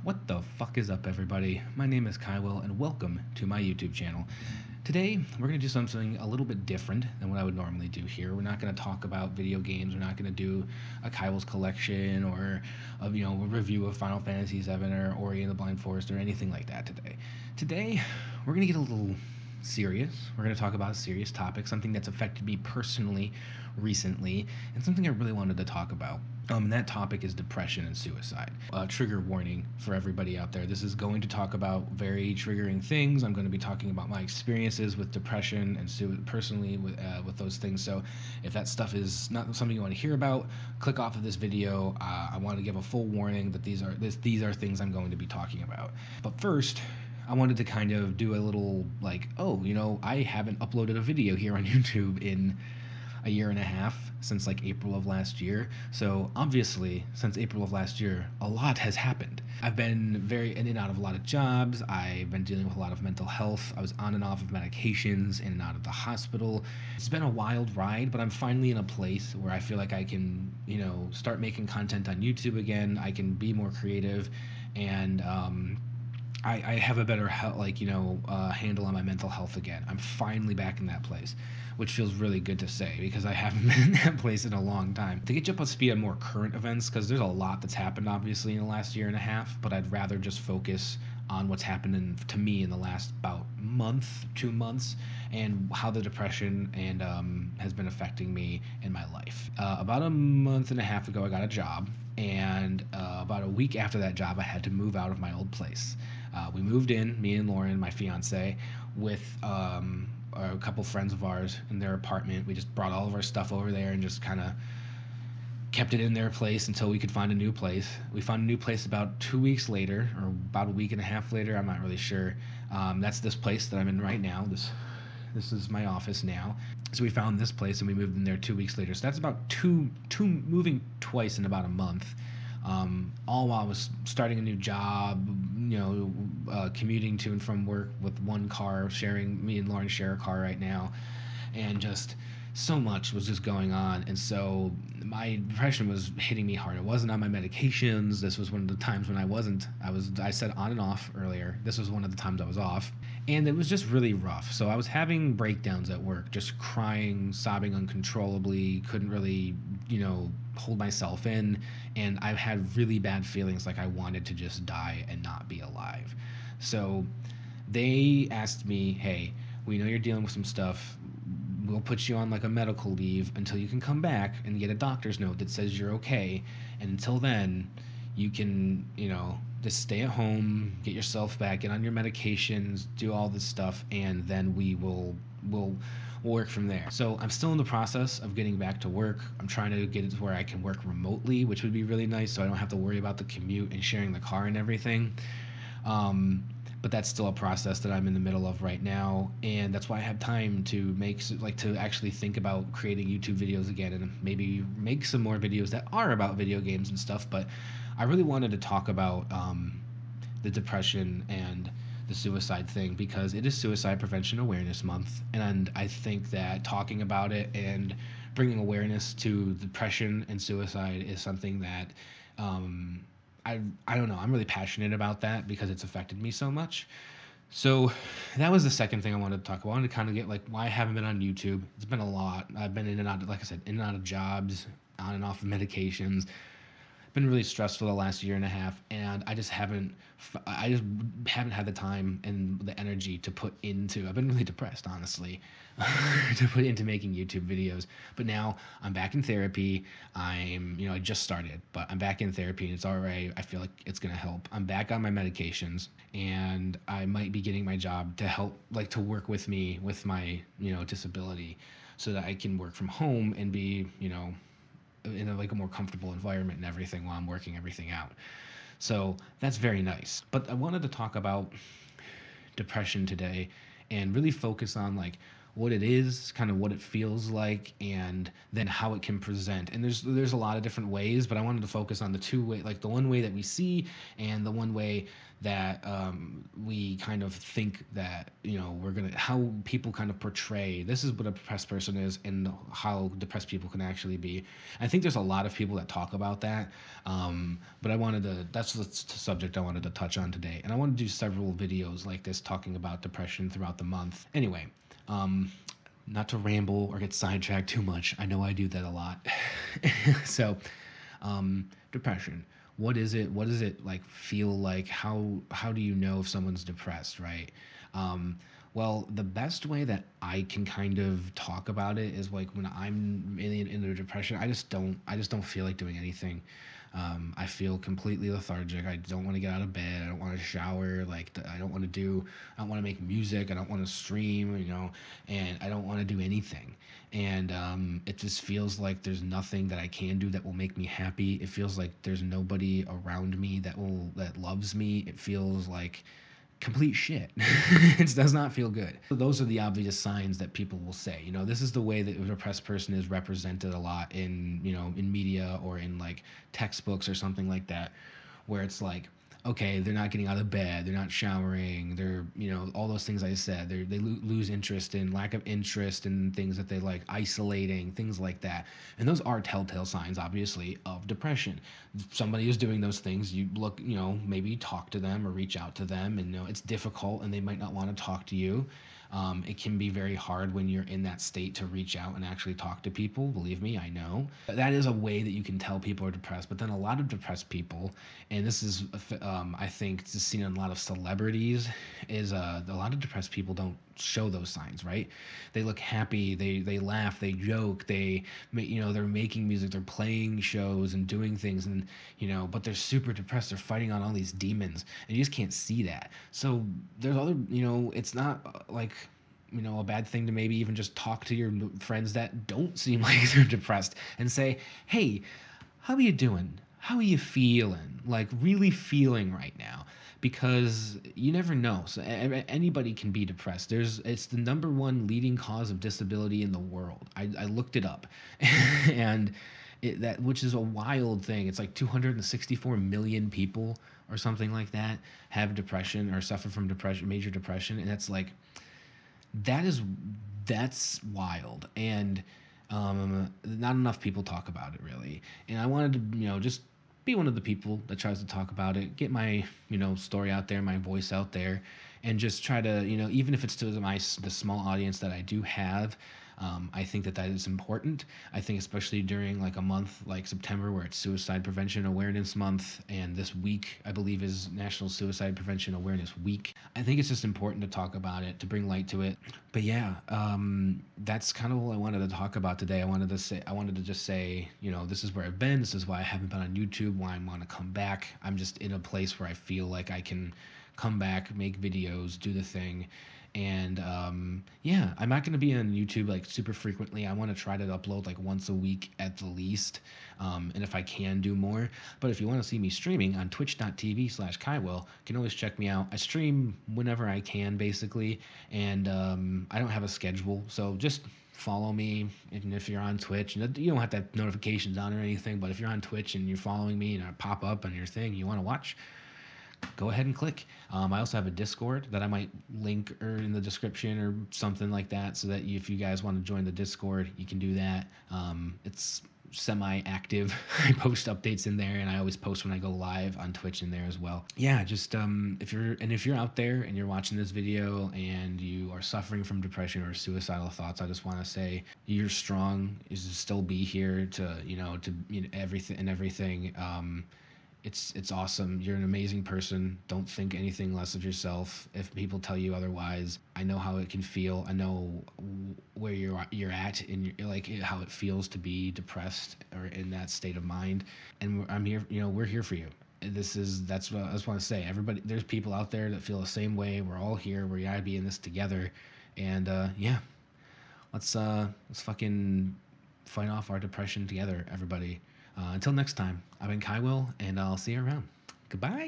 What the fuck is up, everybody? My name is Kywell, and welcome to my YouTube channel. Today, we're going to do something a little bit different than what I would normally do here. We're not going to talk about video games. We're not going to do a Kywell's collection or a review of Final Fantasy VII or Ori and the Blind Forest or anything like that today. Today, we're going to get a little serious. We're going to talk about a serious topic, something that's affected me personally recently, and something I really wanted to talk about. And that topic is depression and suicide. Trigger warning for everybody out there. This is going to talk about very triggering things. I'm going to be talking about my experiences with depression and personally with those things. So if that stuff is not something you want to hear about, click off of this video. I want to give a full warning that these are things I'm going to be talking about. But first, I wanted to kind of do a little I haven't uploaded a video here on YouTube in a year and a half, since like April of last year. So obviously, since April of last year, a lot has happened. I've been very in and out of a lot of jobs. I've been dealing with a lot of mental health. I was on and off of medications, in and out of the hospital. It's been a wild ride, but I'm finally in a place where I feel like I can, start making content on YouTube again. I can be more creative, and I have a better handle on my mental health again. I'm finally back in that place, which feels really good to say because I haven't been in that place in a long time. To get you up to speed on more current events, because there's a lot that's happened obviously in the last year and a half, but I'd rather just focus on what's happened to me in the last about month, 2 months, and how the depression and has been affecting me in my life. About a month and a half ago, I got a job, and about a week after that job, I had to move out of my old place. We moved in, me and Lauren, my fiance, with a couple friends of ours in their apartment. We just brought all of our stuff over there and just kind of kept it in their place until we could find a new place. We found a new place about 2 weeks later, or about a week and a half later. I'm not really sure. That's this place that I'm in right now. This is my office now. So we found this place and we moved in there 2 weeks later. So that's about two moving twice in about a month. All while I was starting a new job, commuting to and from work with one car, me and Lauren share a car right now, and just so much was just going on. And so my depression was hitting me hard. I wasn't on my medications. This was one of the times when I said on and off earlier. This was one of the times I was off, and it was just really rough. So I was having breakdowns at work, just crying, sobbing uncontrollably, couldn't really, hold myself in, and I had really bad feelings, like I wanted to just die and not be alive. So they asked me, hey, we know you're dealing with some stuff. We'll put you on like a medical leave until you can come back and get a doctor's note that says you're okay. And until then, you can, just stay at home, get yourself back, get on your medications, do all this stuff, and then we'll work from there. So I'm still in the process of getting back to work. I'm trying to get it to where I can work remotely, which would be really nice, so I don't have to worry about the commute and sharing the car and everything. But that's still a process that I'm in the middle of right now, and that's why I have time to to actually think about creating YouTube videos again, and maybe make some more videos that are about video games and stuff. But I really wanted to talk about the depression and the suicide thing because it is Suicide Prevention Awareness Month, and I think that talking about it and bringing awareness to depression and suicide is something that I don't know. I'm really passionate about that because it's affected me so much. So that was the second thing I wanted to talk about. I wanted to kind of get why I haven't been on YouTube. It's been a lot. I've been in and out, like I said, in and out of jobs, on and off of medications. Been really stressful the last year and a half, and I just haven't had the time and the energy to put into. I've been really depressed, honestly, to put into making YouTube videos. But now I'm back in therapy. I just started, but I'm back in therapy and it's all right. I feel like it's gonna help. I'm back on my medications, and I might be getting my job to help, to work with me with my disability, so that I can work from home and be in a more comfortable environment and everything while I'm working everything out. So that's very nice. But I wanted to talk about depression today and really focus on what it is, kind of what it feels like, and then how it can present. And there's a lot of different ways, but I wanted to focus on the two way, like the one way that we see, and the one way that we kind of think that we're gonna how people kind of portray this is what a depressed person is and how depressed people can actually be. I think there's a lot of people that talk about that, but that's the subject I wanted to touch on today, and I want to do several videos like this talking about depression throughout the month. Anyway, um, not to ramble or get sidetracked too much. I know I do that a lot. So, depression. What is it? What does it like feel like? How do you know if someone's depressed, right? Um, well, the best way that I can kind of talk about it is like when I'm in a depression, I just don't feel like doing anything. I feel completely lethargic. I don't want to get out of bed. I don't want to shower. I don't want to do. I don't want to make music. I don't want to stream. And I don't want to do anything. And it just feels like there's nothing that I can do that will make me happy. It feels like there's nobody around me that loves me. It feels like complete shit. It does not feel good. So those are the obvious signs that people will say. This is the way that a depressed person is represented a lot in media or in like textbooks or something like that, where it's like, okay, they're not getting out of bed, they're not showering, they're all those things I said. They lose interest in lack of interest in things that they like, isolating, things like that. And those are telltale signs, obviously, of depression. If somebody is doing those things, you look, maybe talk to them or reach out to them, and it's difficult, and they might not want to talk to you. It can be very hard when you're in that state to reach out and actually talk to people. Believe me, I know. That is a way that you can tell people are depressed. But then a lot of depressed people, and this is, I think, just seen in a lot of celebrities, is a lot of depressed people don't show those signs, right? They look happy, they laugh, they joke, they're making music, they're playing shows and doing things, and but they're super depressed. They're fighting on all these demons, and you just can't see that. So there's other, it's not like a bad thing to maybe even just talk to your friends that don't seem like they're depressed and say, hey, how are you doing? How are you feeling? Like really feeling right now? Because you never know. So anybody can be depressed. It's the number one leading cause of disability in the world. I looked it up, and which is a wild thing. It's like 264 million people or something like that have depression or suffer from depression, major depression, and that's like that is that's wild. And not enough people talk about it really. And I wanted to just be one of the people that tries to talk about it, get my story out there, my voice out there, and just try to even if it's to the small audience that I do have. I think that is important. I think especially during like a month like September, where it's Suicide Prevention Awareness Month, and this week I believe is National Suicide Prevention Awareness Week. I think it's just important to talk about it, to bring light to it. But yeah, that's kind of what I wanted to talk about today. I wanted to just say, this is where I've been. This is why I haven't been on YouTube. Why I want to come back. I'm just in a place where I feel like I can come back, make videos, do the thing. And yeah, I'm not going to be on YouTube like super frequently. I want to try to upload like once a week at the least, and if I can do more. But if you want to see me streaming on twitch.tv/Kaiwill, you can always check me out. I stream whenever I can, basically, and I don't have a schedule, so just follow me. And if you're on Twitch, you don't have to have notifications on or anything, but if you're on Twitch and you're following me and I pop up on your thing you want to watch, go ahead and click. I also have a Discord that I might link or in the description or something like that, so that if you guys want to join the Discord, you can do that. It's semi-active. I post updates in there, and I always post when I go live on Twitch in there as well. Yeah, just if you're out there and you're watching this video and you are suffering from depression or suicidal thoughts, I just want to say you're strong. Is to still be here to everything and everything. It's awesome. You're an amazing person. Don't think anything less of yourself. If people tell you otherwise, I know how it can feel. I know where you're at and like how it feels to be depressed or in that state of mind. And I'm here. We're here for you. That's what I just want to say. Everybody, there's people out there that feel the same way. We're all here. We gotta be in this together. And yeah, let's fucking fight off our depression together, everybody. Until next time, I've been Kaiwill, and I'll see you around. Goodbye.